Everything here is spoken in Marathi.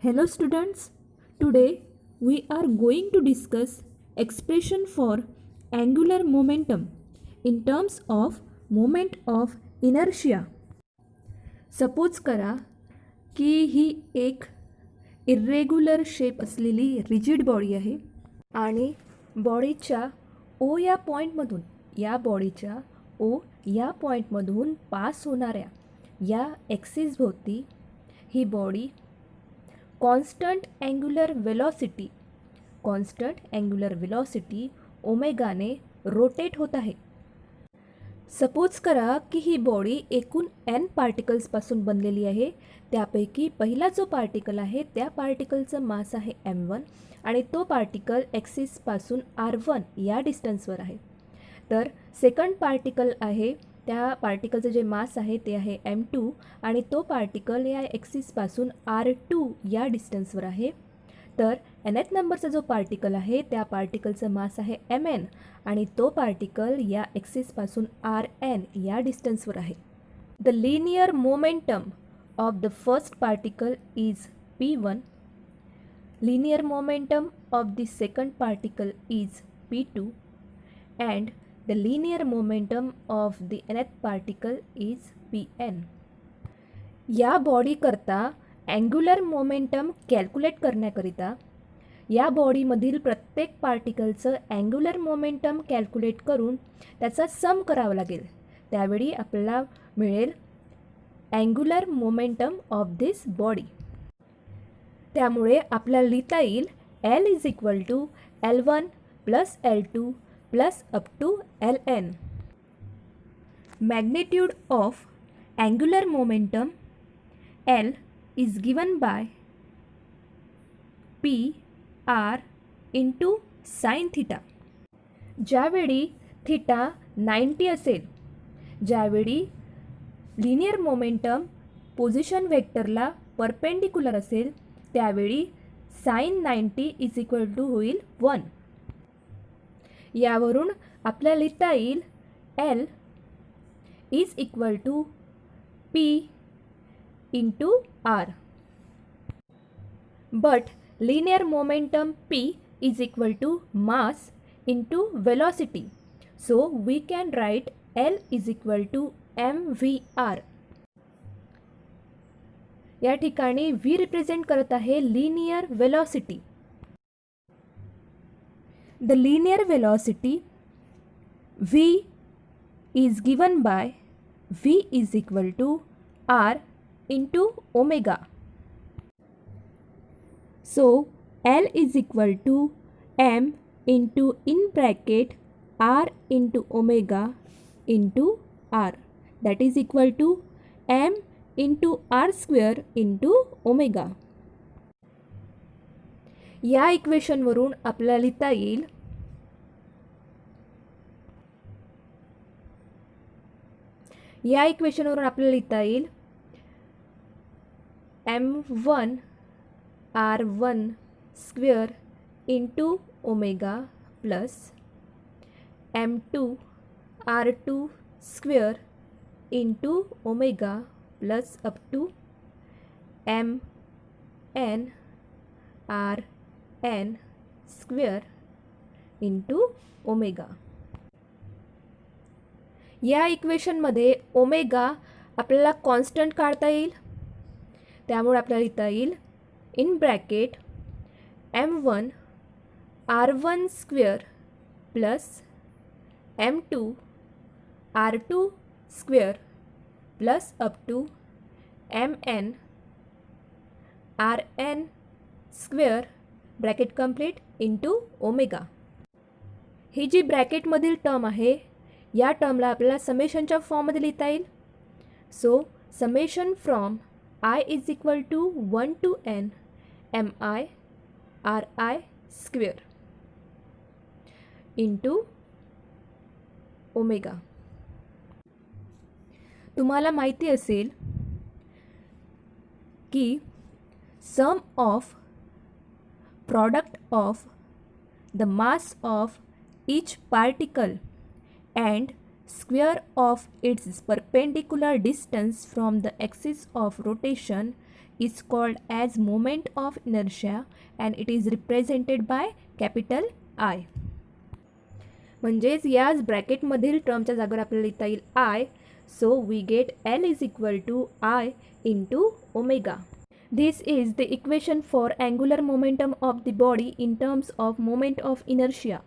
Hello students, today we are going to discuss expression for angular momentum in terms of moment of inertia. Suppose करा की ही एक इरेग्युलर शेप असलेली रिजिड बॉडी आहे आणि बॉडीच्या ओ या पॉईंटमधून या पॉईंटमधून पास होणाऱ्या या ॲक्सिस भोवती ही बॉडी कॉन्स्टंट अँग्युलर वेलॉसिटी ओमेगाने रोटेट होत आहे. सपोज करा की ही बॉडी एकूण n पार्टिकल्सपासून बनलेली आहे. त्यापैकी पहिला जो पार्टिकल आहे त्या पार्टिकलचं मास आहे m1 आणि तो पार्टिकल ॲक्सिसपासून r1 या डिस्टन्सवर आहे. तर सेकंड पार्टिकल आहे त्या पार्टिकलचं जे मास आहे ते आहे m2 आणि तो पार्टिकल या ॲक्सिसपासून r2 या डिस्टन्सवर आहे. तर nth नंबरचा जो पार्टिकल आहे त्या पार्टिकलचं मास आहे mn आणि तो पार्टिकल या ॲक्सिसपासून rn या डिस्टन्सवर आहे. The linear momentum of the first particle is p1. Linear momentum of the second particle is p2 and the linear momentum of the nth particle is pn. या बॉडी करता अँग्युलर मोमेंटम कॅल्क्युलेट करण्याकरिता या बॉडीमधील प्रत्येक पार्टिकलचं अँग्युलर मोमेंटम कॅल्क्युलेट करून त्याचा सम करावा लागेल. त्यावेळी आपल्याला मिळेल angular momentum of this body. त्यामुळे आपल्याला लिहिता येईल L is equal to L1 plus L2 plus up to Ln. Magnitude of angular momentum L is given by p r into sine theta. ज्यावेळी थिटा 90 असेल, ज्यावेळी लिनियर मोमेंटम पोझिशन वेक्टरला परपेंडिक्युलर असेल त्यावेळी साइन 90 इज इक्वल टू होईल 1. यावरून आपल्याला लिहिता येईल L is equal to p into r. But linear momentum p is equal to mass into velocity. So we can write L is equal to mvr. या ठिकाणी v रिप्रेझेंट करत आहे linear velocity. The linear velocity v is given by v is equal to r into omega. So L is equal to m into in bracket r into omega into r, that is equal to m into r square into omega. या इक्वेशनवरून आपल्याला लिहिता येईल m1 r1 square into omega plus m2 r2 square into omega plus up to mn rn square into omega. या इक्वेशनमध्ये ओमेगा आपल्याला कॉन्स्टंट काढता येईल. त्यामुळे आपल्याला लिहिता येईल in bracket m1 r1 square plus m2 r2 square plus up to mn rn square bracket complete into omega. ही जी ब्रॅकेटमधील टर्म आहे या टर्मला आपल्याला समेशनच्या फॉर्ममध्ये लिहिता येईल. So summation from I is equal to 1 to n mi ri square into omega. तुम्हाला माहिती असेल की sum of product of the mass of each particle and square of its perpendicular distance from the axis of rotation is called as moment of inertia and it is represented by capital I. म्हणजेच याच ब्रॅकेटमधील टर्मच्या जागेवर आपल्याला लिहिता येईल I. So we get L is equal to I into omega. This is the equation for angular momentum of the body in terms of moment of inertia.